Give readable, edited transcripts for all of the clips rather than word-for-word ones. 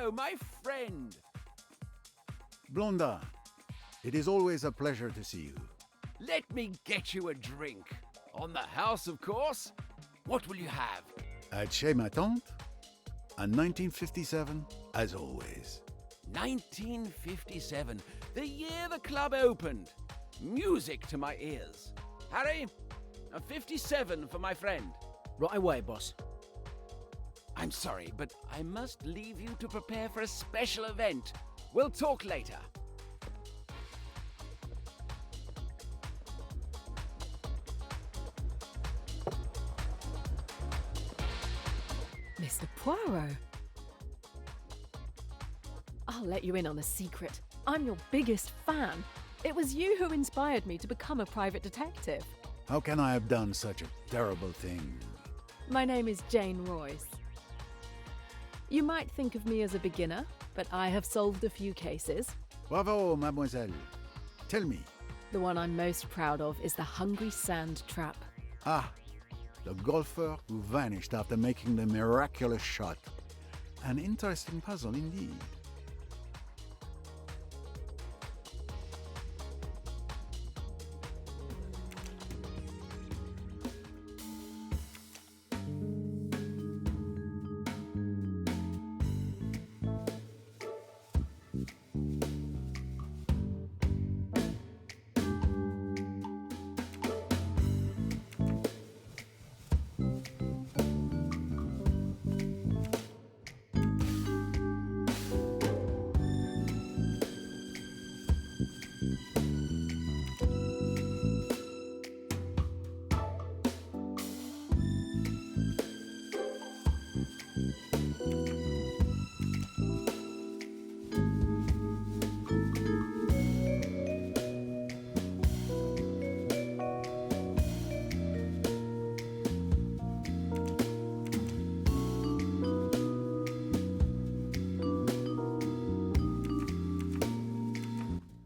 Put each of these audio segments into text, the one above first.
Poirot, my friend! Blonda, it is always a pleasure to see you. Let me get you a drink. On the house, of course. What will you have? At chez ma tante, and 1957, as always. 1957, the year the club opened. Music to my ears. Harry, a 57 for my friend. Right away, boss. I'm sorry, but I must leave you to prepare for a special event. We'll talk later. Mr. Poirot. I'll let you in on a secret. I'm your biggest fan. It was you who inspired me to become a private detective. How can I have done such a terrible thing? My name is Jane Royce. You might think of me as a beginner, but I have solved a few cases. Bravo, mademoiselle. Tell me. The one I'm most proud of is the Hungry Sand Trap. Ah, the golfer who vanished after making the miraculous shot. An interesting puzzle indeed.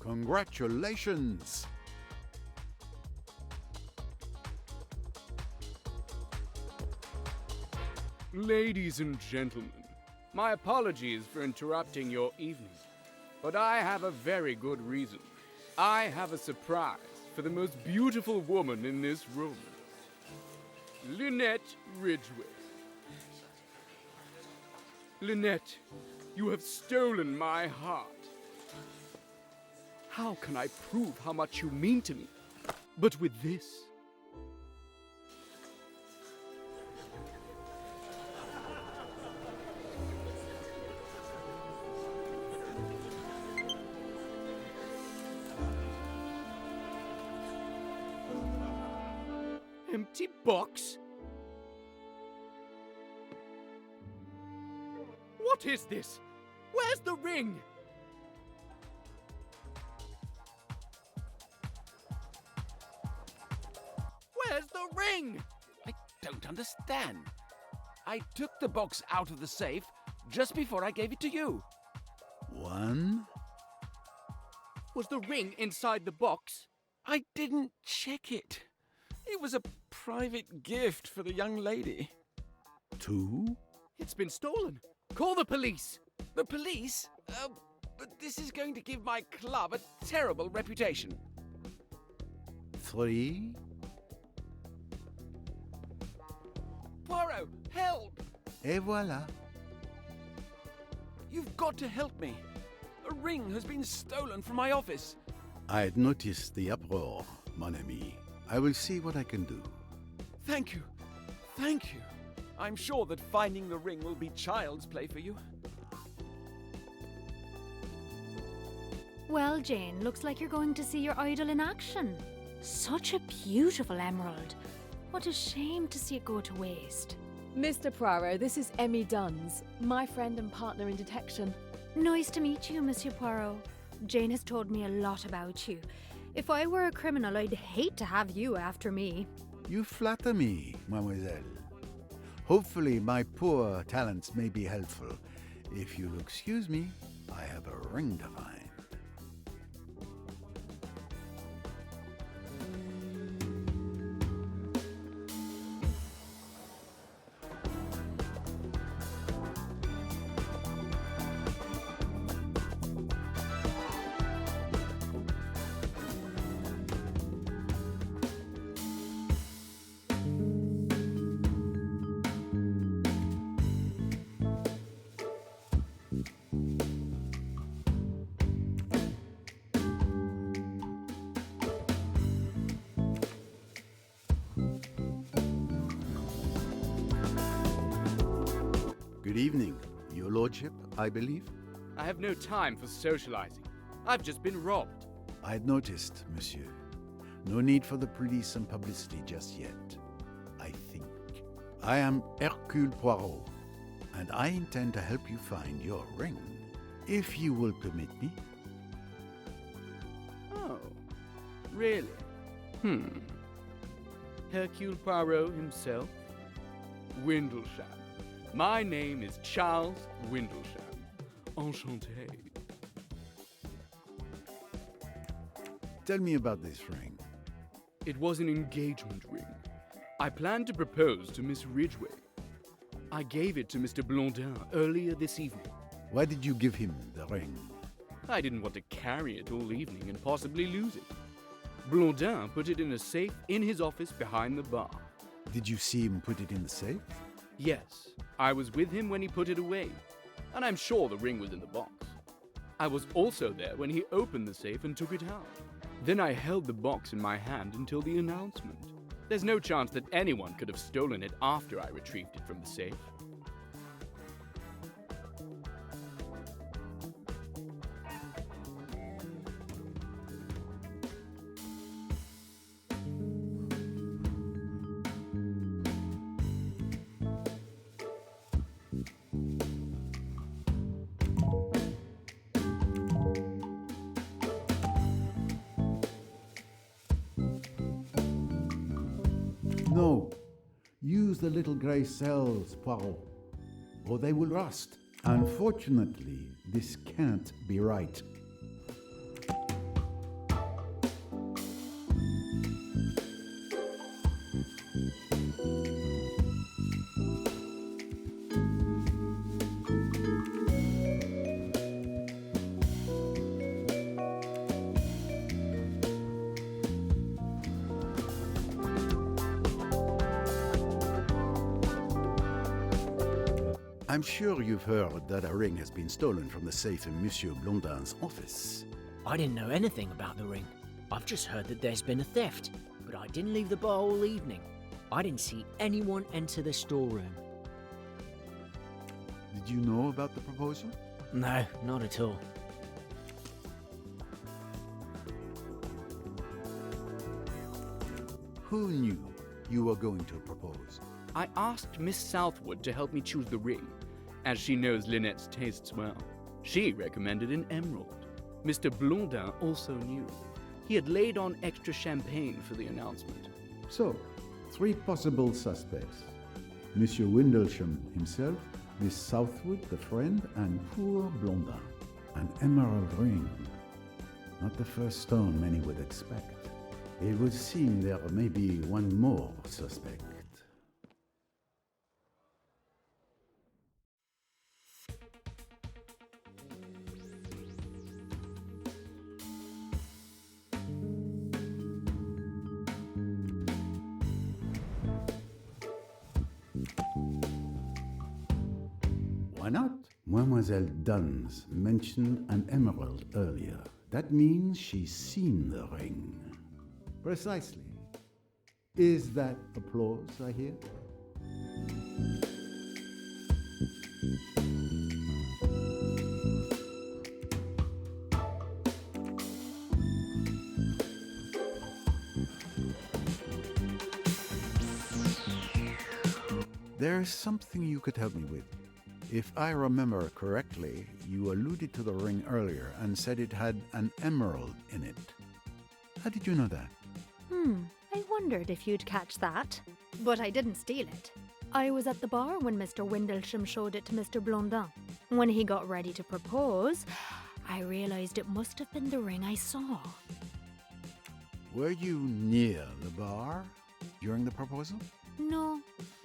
Congratulations! Ladies and gentlemen, my apologies for interrupting your evening, but I have a very good reason. I have a surprise for the most beautiful woman in this room, Lynette Ridgway. Lynette, you have stolen my heart. How can I prove how much you mean to me but with this? Empty box? What is this? Where's the ring? Where's the ring? I don't understand. I took the box out of the safe just before I gave it to you. One? Was the ring inside the box? I didn't check it. It was a private gift for the young lady. Two? It's been stolen. Call the police. The police? But this is going to give my club a terrible reputation. Three? Poirot, help! Et voilà. You've got to help me. A ring has been stolen from my office. I'd noticed the uproar, mon ami. I will see what I can do. Thank you. Thank you. I'm sure that finding the ring will be child's play for you. Well, Jane, looks like you're going to see your idol in action. Such a beautiful emerald. What a shame to see it go to waste. Mr. Poirot, this is Emmy Duns, my friend and partner in detection. Nice to meet you, Monsieur Poirot. Jane has told me a lot about you. If I were a criminal, I'd hate to have you after me. You flatter me, mademoiselle. Hopefully my poor talents may be helpful. If you'll excuse me, I have a ring to find. Good evening, Your Lordship, I believe. I have no time for socializing. I've just been robbed. I had noticed, monsieur. No need for the police and publicity just yet, I think. I am Hercule Poirot, and I intend to help you find your ring, if you will permit me. Oh, really? Hercule Poirot himself? Windlesham. My name is Charles Windlesham. Enchanté. Tell me about this ring. It was an engagement ring. I planned to propose to Miss Ridgway. I gave it to Mr. Blondin earlier this evening. Why did you give him the ring? I didn't want to carry it all evening and possibly lose it. Blondin put it in a safe in his office behind the bar. Did you see him put it in the safe? Yes, I was with him when he put it away, and I'm sure the ring was in the box. I was also there when he opened the safe and took it out. Then I held the box in my hand until the announcement. There's no chance that anyone could have stolen it after I retrieved it from the safe. No. Use the little grey cells, Poirot, or they will rust. Unfortunately, this can't be right. I'm sure you've heard that a ring has been stolen from the safe in Monsieur Blondin's office. I didn't know anything about the ring. I've just heard that there's been a theft, but I didn't leave the bar all evening. I didn't see anyone enter the storeroom. Did you know about the proposal? No, not at all. Who knew you were going to propose? I asked Miss Southwood to help me choose the ring, as she knows Lynette's tastes well. She recommended an emerald. Mr. Blondin also knew. He had laid on extra champagne for the announcement. So, 3 possible suspects. Monsieur Windlesham himself, Miss Southwood, the friend, and poor Blondin. An emerald ring. Not the first stone many would expect. It would seem there may be one more suspect. Why not? Mademoiselle Duns mentioned an emerald earlier. That means she's seen the ring. Precisely. Is that applause I hear? There's something you could help me with. If I remember correctly, you alluded to the ring earlier and said it had an emerald in it. How did you know that? I wondered if you'd catch that. But I didn't steal it. I was at the bar when Mr. Windlesham showed it to Mr. Blondin. When he got ready to propose, I realised it must have been the ring I saw. Were you near the bar during the proposal? No,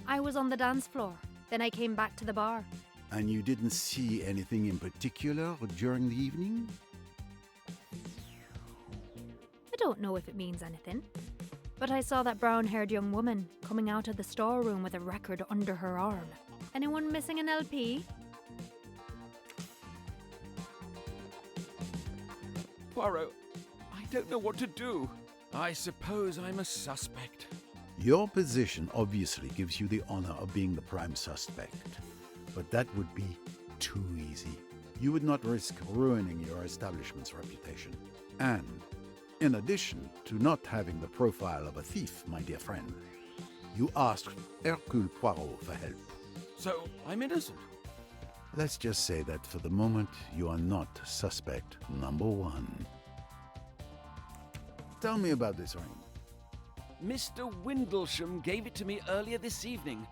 I was on the dance floor. Then I came back to the bar. And you didn't see anything in particular during the evening? I don't know if it means anything. But I saw that brown-haired young woman coming out of the storeroom with a record under her arm. Anyone missing an LP? Poirot, I don't know what to do. I suppose I'm a suspect. Your position obviously gives you the honor of being the prime suspect. But that would be too easy. You would not risk ruining your establishment's reputation. And, in addition to not having the profile of a thief, my dear friend, you asked Hercule Poirot for help. So, I'm innocent. Let's just say that for the moment, you are not suspect number one. Tell me about this ring. Mr. Windlesham gave it to me earlier this evening.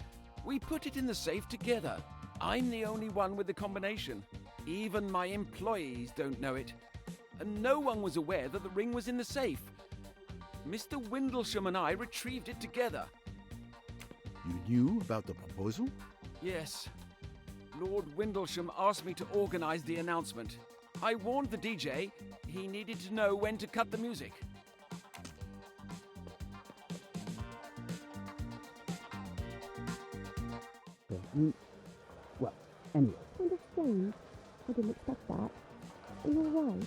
We put it in the safe together. I'm the only one with the combination. Even my employees don't know it. And no one was aware that the ring was in the safe. Mr. Windlesham and I retrieved it together. You knew about the proposal? Yes. Lord Windlesham asked me to organize the announcement. I warned the DJ he needed to know when to cut the music. Well, anyway. Kind of strange. I didn't expect that. Are you alright?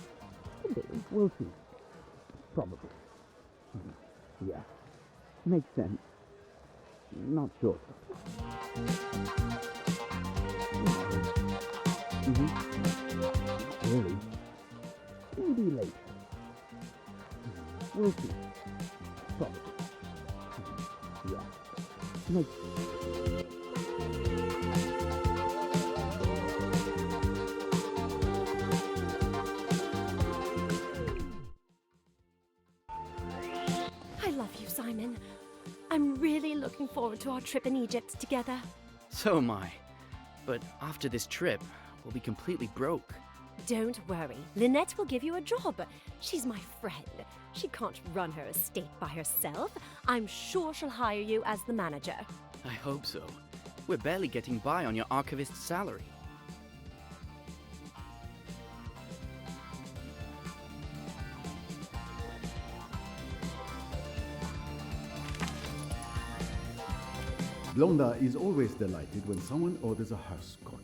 Could be. We'll see. Probably. Yeah. Makes sense. Not sure. Really? Maybe later. We'll see. Probably. Yeah. Makes sense. I love you, Simon. I'm really looking forward to our trip in Egypt together. So am I. But after this trip, we'll be completely broke. Don't worry, Lynette will give you a job. She's my friend. She can't run her estate by herself. I'm sure she'll hire you as the manager. I hope so. We're barely getting by on your archivist's salary. Blonda is always delighted when someone orders a house cocktail.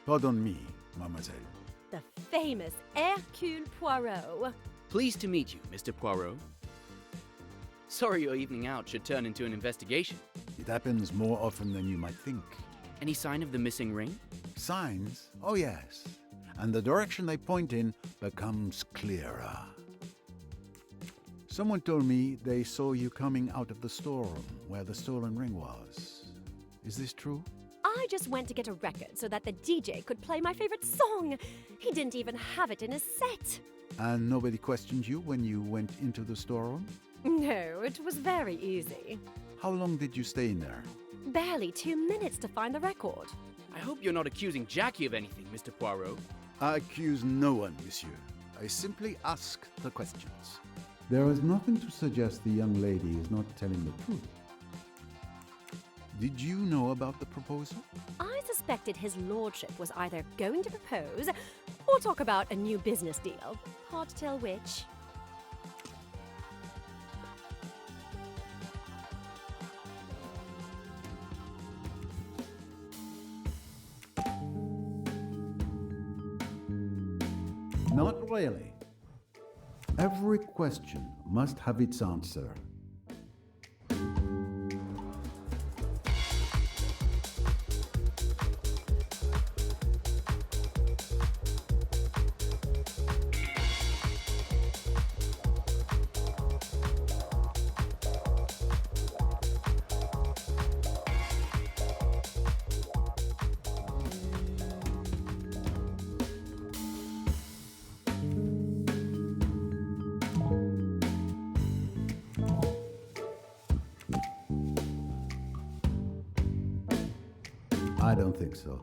Pardon me, mademoiselle. The famous Hercule Poirot. Pleased to meet you, Mr. Poirot. Sorry your evening out should turn into an investigation. It happens more often than you might think. Any sign of the missing ring? Signs? Oh yes. And the direction they point in becomes clearer. Someone told me they saw you coming out of the storeroom where the stolen ring was. Is this true? I just went to get a record so that the DJ could play my favorite song. He didn't even have it in his set. And nobody questioned you when you went into the storeroom? No, it was very easy. How long did you stay in there? Barely 2 minutes to find the record. I hope you're not accusing Jackie of anything, Mr. Poirot. I accuse no one, monsieur. I simply ask the questions. There is nothing to suggest the young lady is not telling the truth. Did you know about the proposal? I suspected his lordship was either going to propose or talk about a new business deal. Hard to tell which. Not really. Every question must have its answer. I don't think so.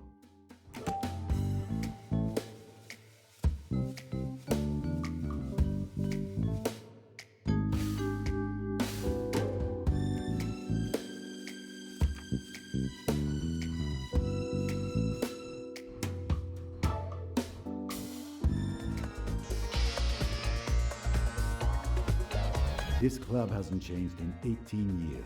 This club hasn't changed in 18 years.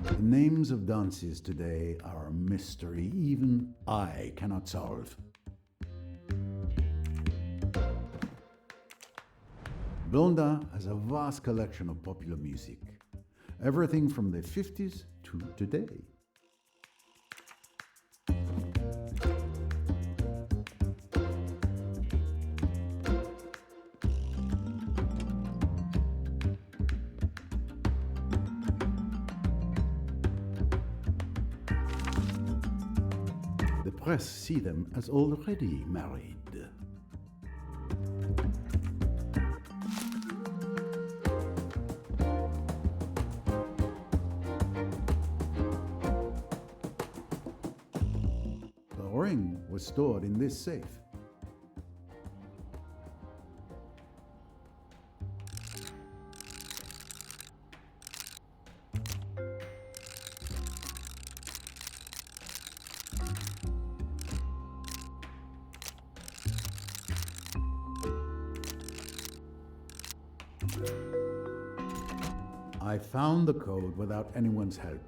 The names of dances today are a mystery even I cannot solve. Blondin has a vast collection of popular music, everything from the 50s to today. The press see them as already married. The ring was stored in this safe. I found the code without anyone's help.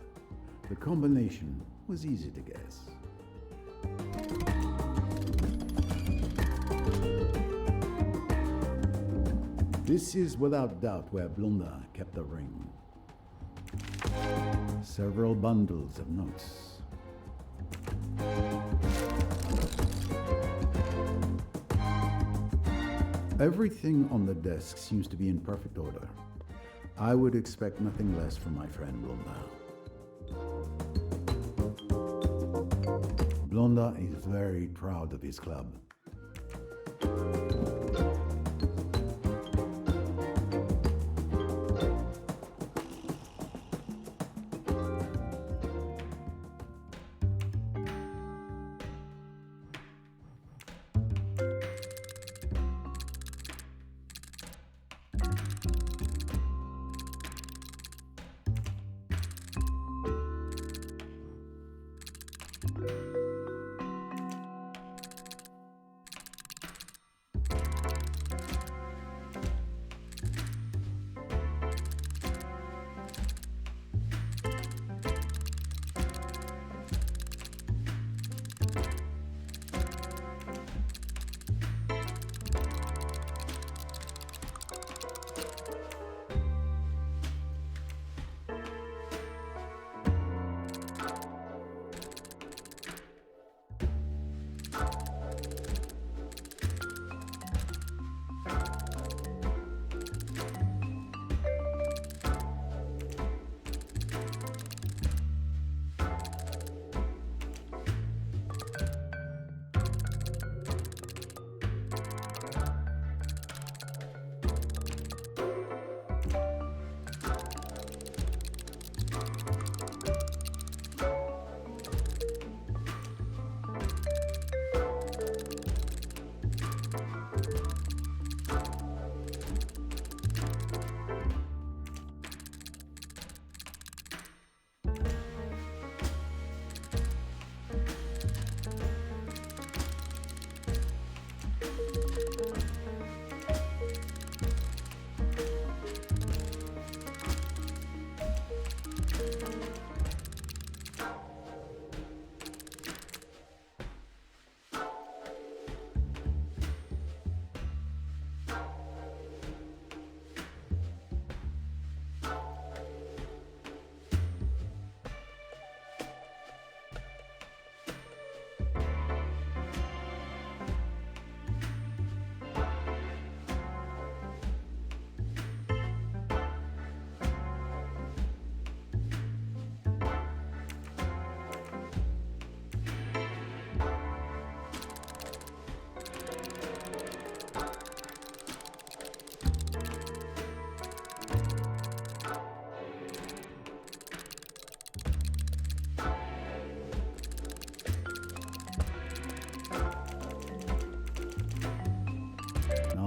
The combination was easy to guess. This is without doubt where Blondin kept the ring. Several bundles of notes. Everything on the desk seems to be in perfect order. I would expect nothing less from my friend Blondin. Blondin is very proud of his club.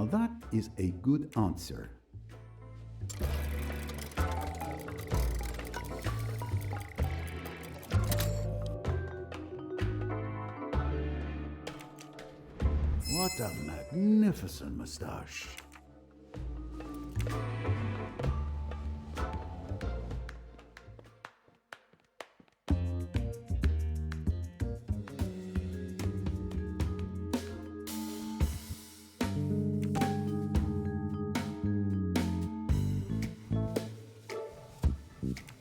Now that is a good answer. What a magnificent moustache.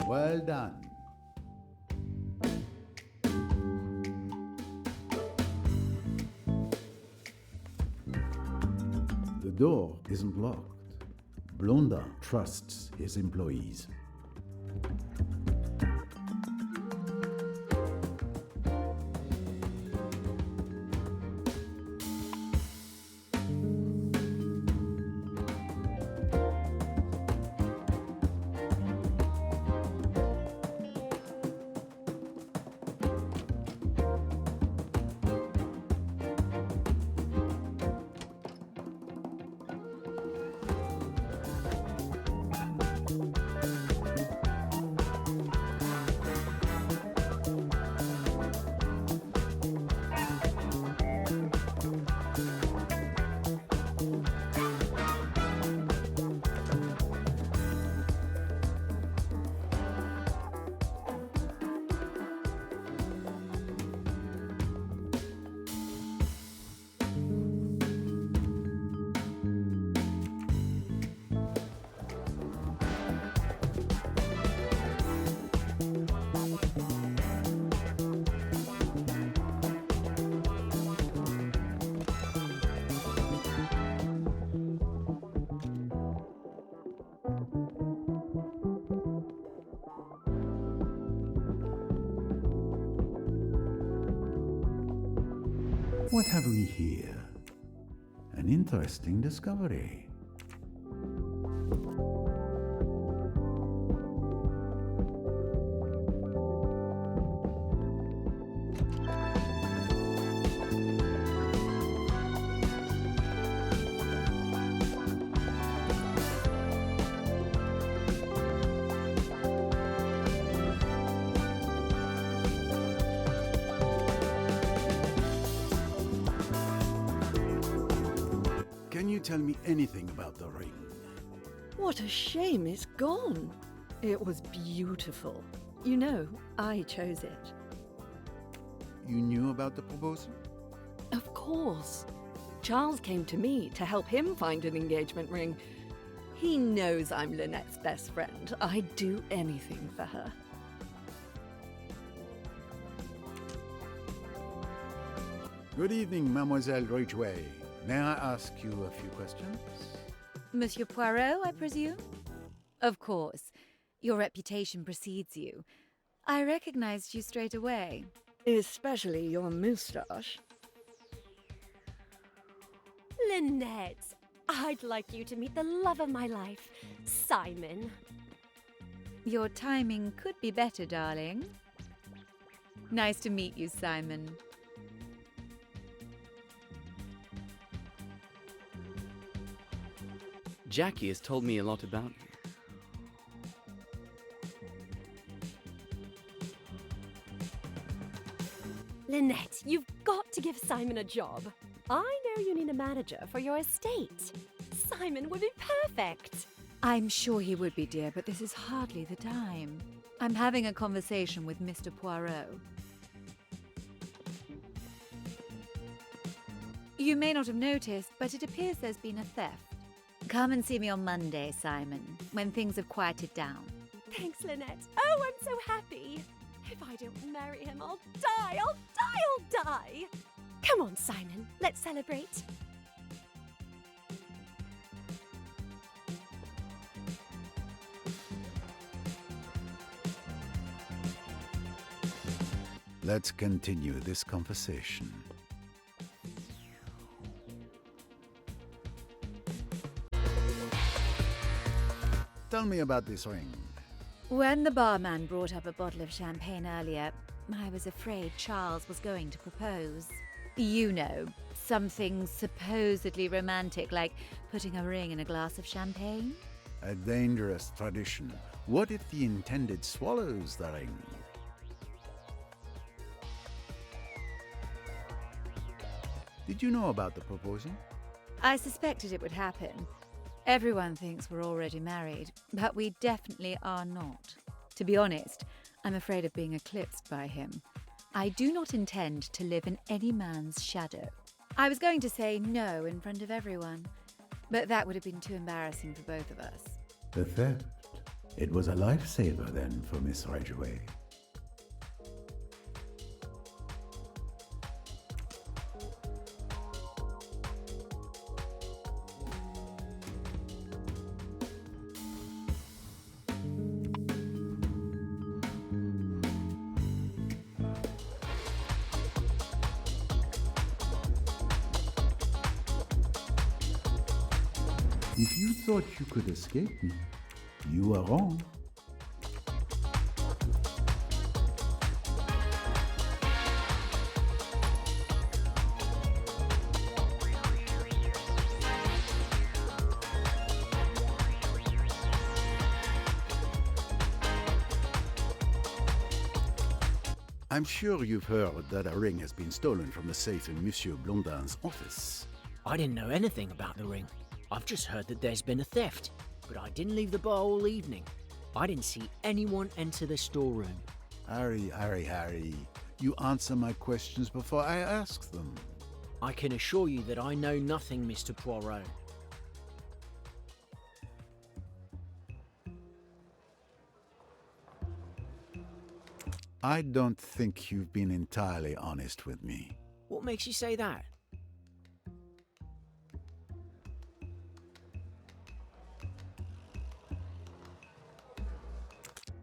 Well done. The door isn't locked. Blondin trusts his employees. What have we here? An interesting discovery. Can you tell me anything about the ring? What a shame it's gone. It was beautiful. You know, I chose it. You knew about the proposal? Of course. Charles came to me to help him find an engagement ring. He knows I'm Lynette's best friend. I'd do anything for her. Good evening, Mademoiselle Ridgway. May I ask you a few questions? Monsieur Poirot, I presume? Of course. Your reputation precedes you. I recognized you straight away. Especially your moustache. Lynette, I'd like you to meet the love of my life, Simon. Your timing could be better, darling. Nice to meet you, Simon. Jackie has told me a lot about you. Lynette, you've got to give Simon a job. I know you need a manager for your estate. Simon would be perfect. I'm sure he would be, dear, but this is hardly the time. I'm having a conversation with Mr. Poirot. You may not have noticed, but it appears there's been a theft. Come and see me on Monday, Simon, when things have quieted down. Thanks, Lynette. Oh, I'm so happy. If I don't marry him, I'll die. I'll die. I'll die. Come on, Simon. Let's celebrate. Let's continue this conversation. Tell me about this ring. When the barman brought up a bottle of champagne earlier, I was afraid Charles was going to propose. You know, Something supposedly romantic, like putting a ring in a glass of champagne? A dangerous tradition. What if the intended swallows the ring? Did you know about the proposal? I suspected it would happen. Everyone thinks we're already married, but we definitely are not. To be honest, I'm afraid of being eclipsed by him. I do not intend to live in any man's shadow. I was going to say no in front of everyone, but that would have been too embarrassing for both of us. The theft. It was a lifesaver then for Miss Ridgway. If you thought you could escape me, you were wrong. I'm sure you've heard that a ring has been stolen from the safe in Monsieur Blondin's office. I didn't know anything about the ring. I've just heard that there's been a theft, but I didn't leave the bar all evening. I didn't see anyone enter the storeroom. Harry, you answer my questions before I ask them. I can assure you that I know nothing, Mr. Poirot. I don't think you've been entirely honest with me. What makes you say that?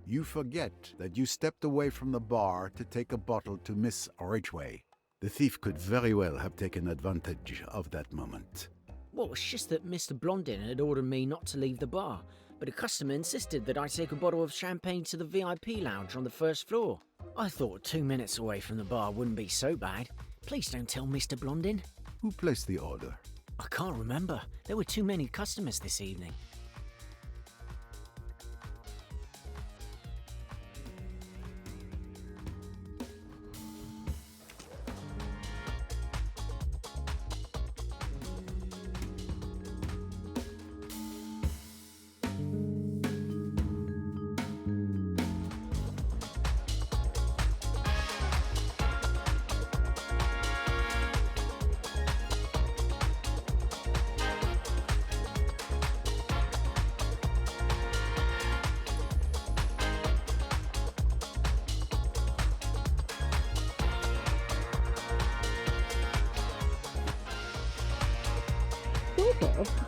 You forget that you stepped away from the bar to take a bottle to Miss Ridgway. The thief could very well have taken advantage of that moment. Well, it's just that Mr. Blondin had ordered me not to leave the bar, but a customer insisted that I take a bottle of champagne to the VIP lounge on the first floor. I thought 2 minutes away from the bar wouldn't be so bad. Please don't tell Mr. Blondin. Who placed the order? I can't remember. There were too many customers this evening.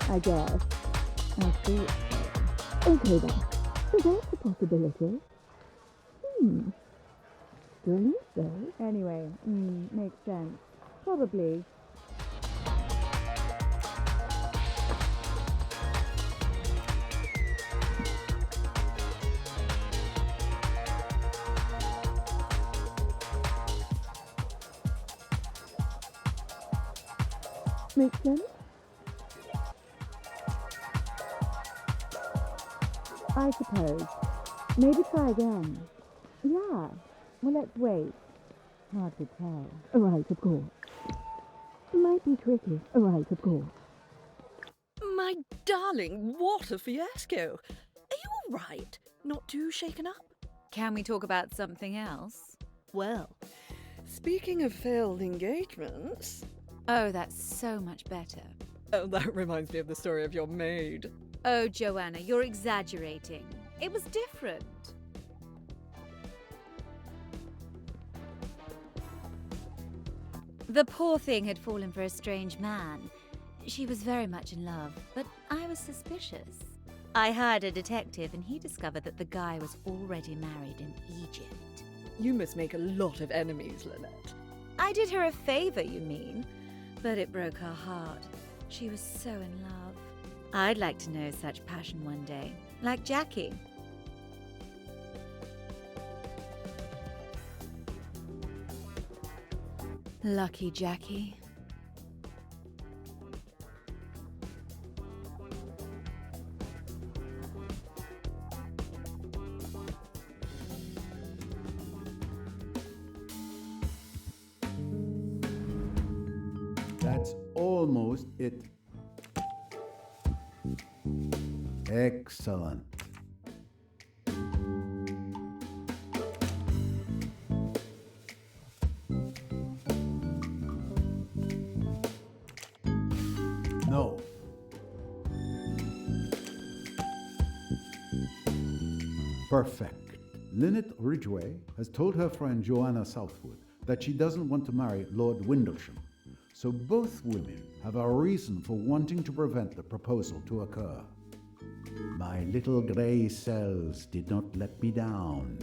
I guess. I thought so. Okay then. So that's a possibility. Strange though. Anyway, makes sense. Probably. Makes sense? I suppose. Maybe try again. Yeah. Well, let's wait. Hard to tell. Right, of course. Might be tricky. Right, of course. My darling, what a fiasco. Are you all right? Not too shaken up? Can we talk about something else? Well, speaking of failed engagements... Oh, that's so much better. Oh, that reminds me of the story of your maid. Oh, Joanna, you're exaggerating. It was different. The poor thing had fallen for a strange man. She was very much in love, but I was suspicious. I hired a detective and he discovered that the guy was already married in Egypt. You must make a lot of enemies, Lynette. I did her a favor, you mean? But it broke her heart. She was so in love. I'd like to know such passion one day, like Jackie. Lucky Jackie. That's almost it. Excellent. No. Perfect. Lynette Ridgway has told her friend Joanna Southwood that she doesn't want to marry Lord Windlesham. So both women have a reason for wanting to prevent the proposal to occur. My little grey cells did not let me down.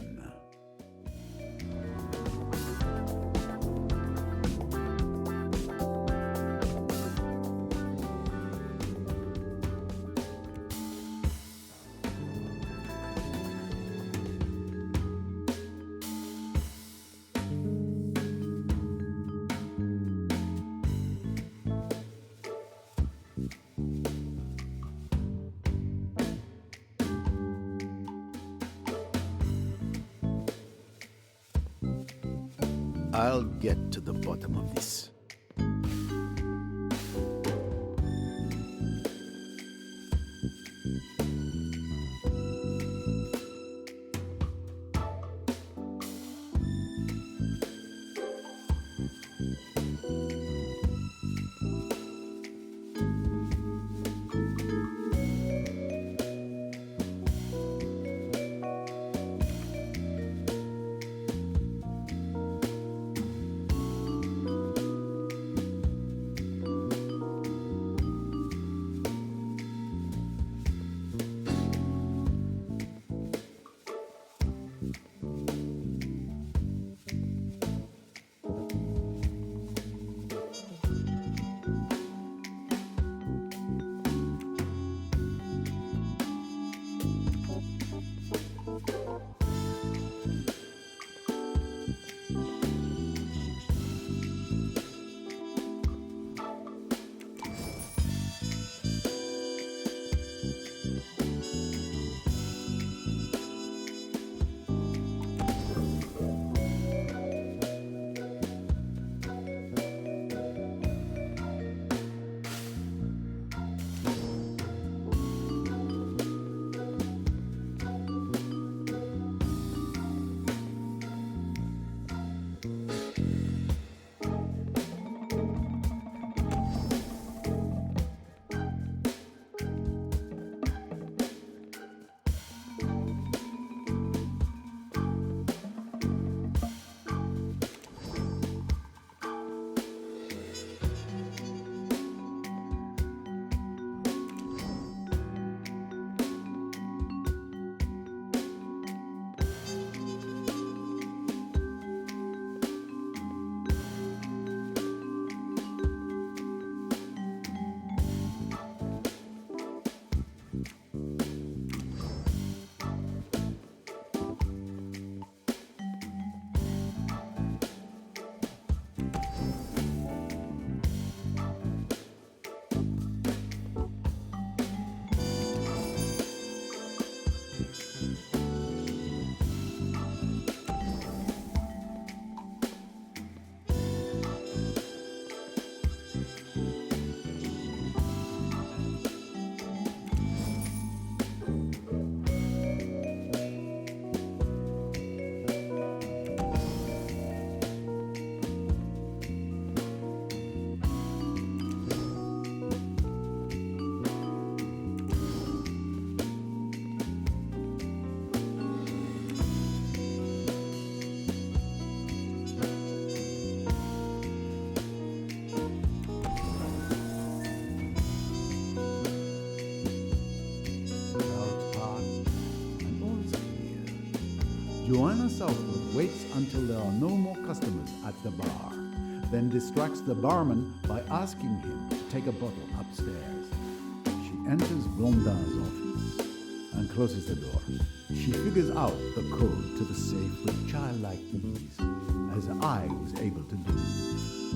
I'll get to the bottom of this. Joanna Southwood waits until there are no more customers at the bar, then distracts the barman by asking him to take a bottle upstairs. She enters Blondin's office and closes the door. She figures out the code to the safe with childlike ease, as I was able to do,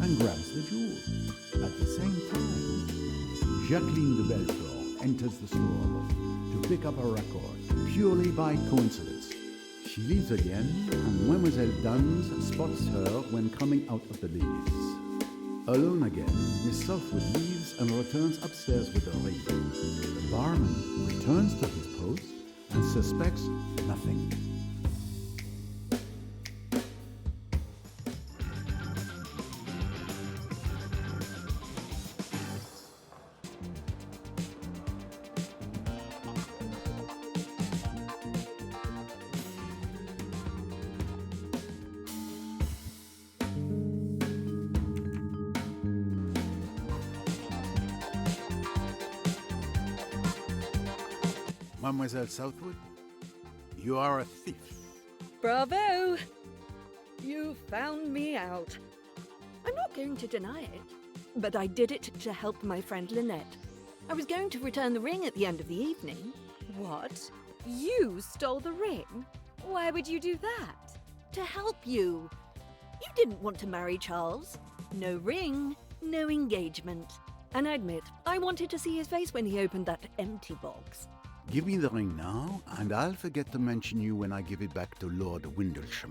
and grabs the jewel. At the same time, Jacqueline de Belfort enters the store to pick up a record, purely by coincidence. She leaves again, and Mademoiselle Duns spots her when coming out of the ladies. Alone again, Miss Southwood leaves and returns upstairs with the ring. The barman returns to his post and suspects nothing. Mademoiselle Southwood, you are a thief. Bravo! You found me out. I'm not going to deny it, but I did it to help my friend Lynette. I was going to return the ring at the end of the evening. What? You stole the ring? Why would you do that? To help you. You didn't want to marry Charles. No ring, no engagement. And I admit, I wanted to see his face when he opened that empty box. Give me the ring now, and I'll forget to mention you when I give it back to Lord Windlesham.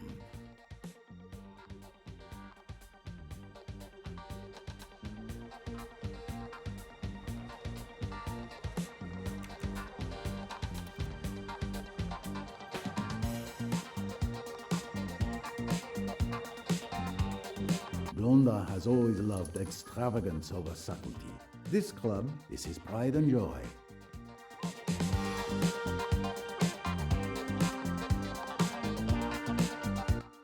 Blonda has always loved extravagance over subtlety. This club is his pride and joy.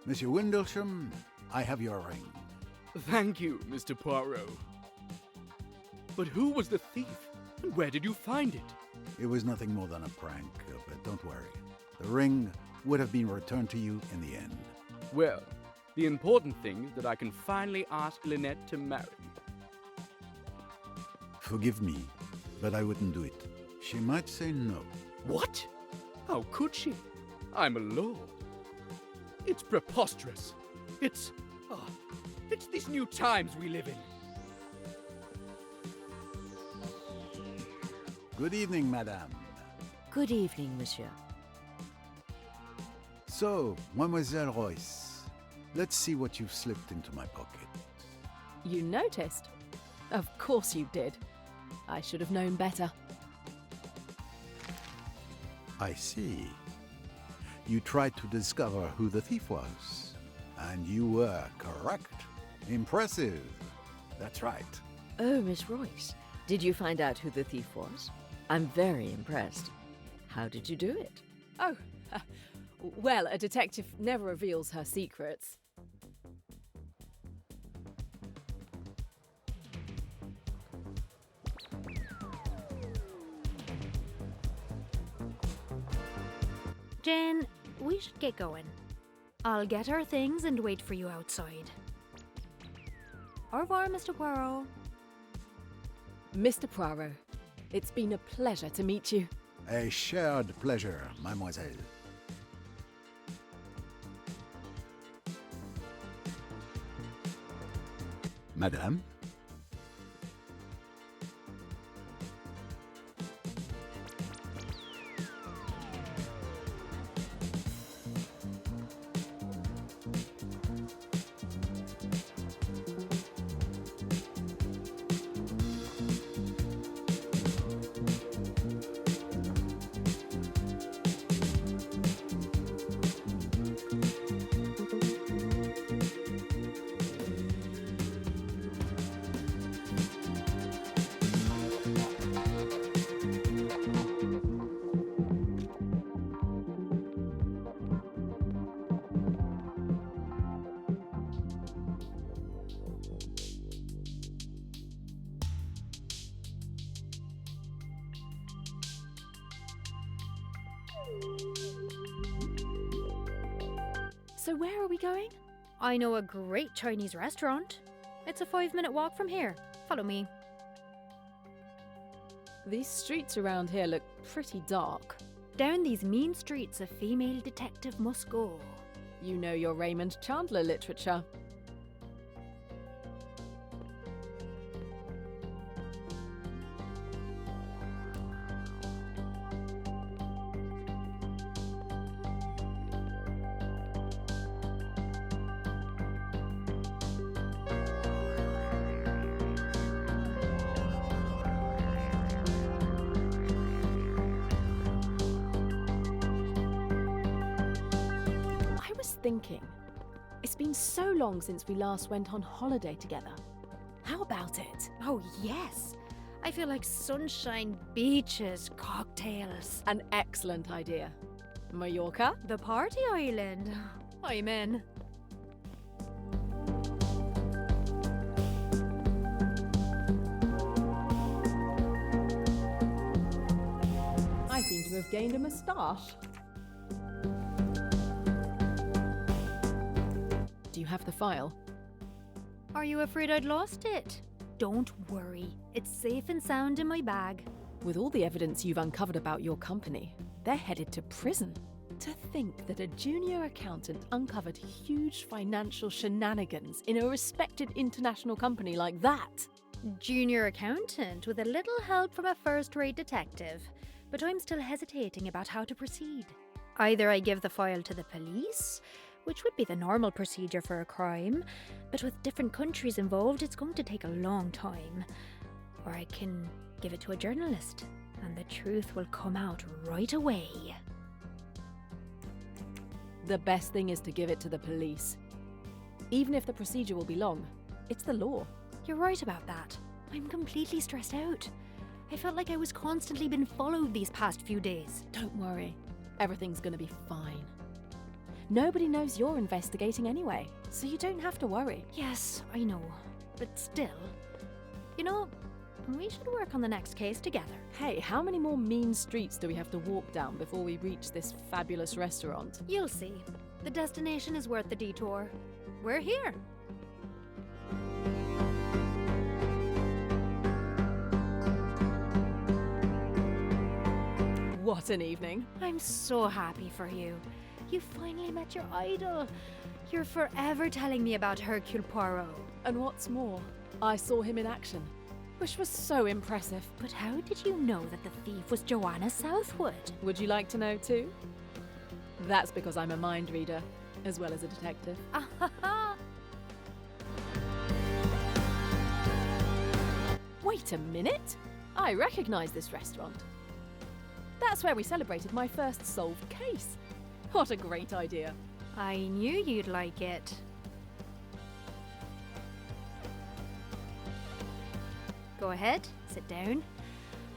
Monsieur Windlesham, I have your ring. Thank you, Mr. Poirot. But who was the thief? And where did you find it? It was nothing more than a prank, but don't worry. The ring would have been returned to you in the end. Well, the important thing is that I can finally ask Lynette to marry me. Forgive me, but I wouldn't do it. She might say no. What? How could she? I'm a lord. It's preposterous. It's these new times we live in. Good evening, madame. Good evening, monsieur. So, Mademoiselle Royce, let's see what you've slipped into my pocket. You noticed? Of course you did. I should have known better. I see. You tried to discover who the thief was, and you were correct. Impressive. That's right. Oh, Miss Royce, did you find out who the thief was? I'm very impressed. How did you do it? Oh, well, a detective never reveals her secrets. Jane, we should get going. I'll get our things and wait for you outside. Au revoir, Mr. Poirot. Mr. Poirot, it's been a pleasure to meet you. A shared pleasure, mademoiselle. Madame? So where are we going? I know a great Chinese restaurant. It's a 5-minute walk from here. Follow me. These streets around here look pretty dark. Down these mean streets a female detective must go. You know your Raymond Chandler literature. thinking. It's been so long since we last went on holiday together. How about it? Oh, yes. I feel like sunshine, beaches, cocktails. An excellent idea. Mallorca? The party island. I'm in. I seem to have gained a moustache. Do you have the file? Are you afraid I'd lost it? Don't worry. It's safe and sound in my bag. With all the evidence you've uncovered about your company, they're headed to prison. To think that a junior accountant uncovered huge financial shenanigans in a respected international company like that. Junior accountant with a little help from a first-rate detective. But I'm still hesitating about how to proceed. Either I give the file to the police, which would be the normal procedure for a crime, but with different countries involved, it's going to take a long time. Or I can give it to a journalist, and the truth will come out right away. The best thing is to give it to the police. Even if the procedure will be long, it's the law. You're right about that. I'm completely stressed out. I felt like I was constantly being followed these past few days. Don't worry. Everything's gonna be fine. Nobody knows you're investigating anyway, so you don't have to worry. Yes, I know. But still, you know, we should work on the next case together. Hey, how many more mean streets do we have to walk down before we reach this fabulous restaurant? You'll see. The destination is worth the detour. We're here. What an evening. I'm so happy for you. You finally met your idol. You're forever telling me about Hercule Poirot. And what's more, I saw him in action, which was so impressive. But how did you know that the thief was Joanna Southwood? Would you like to know too? That's because I'm a mind reader, as well as a detective. Wait a minute! I recognise this restaurant. That's where we celebrated my first solved case. What a great idea. I knew you'd like it. Go ahead, sit down.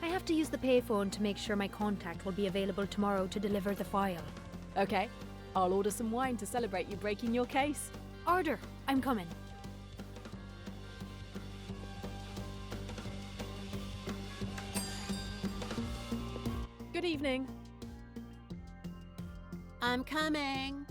I have to use the payphone to make sure my contact will be available tomorrow to deliver the file. Okay, I'll order some wine to celebrate you breaking your case. Order, I'm coming. Good evening. I'm coming.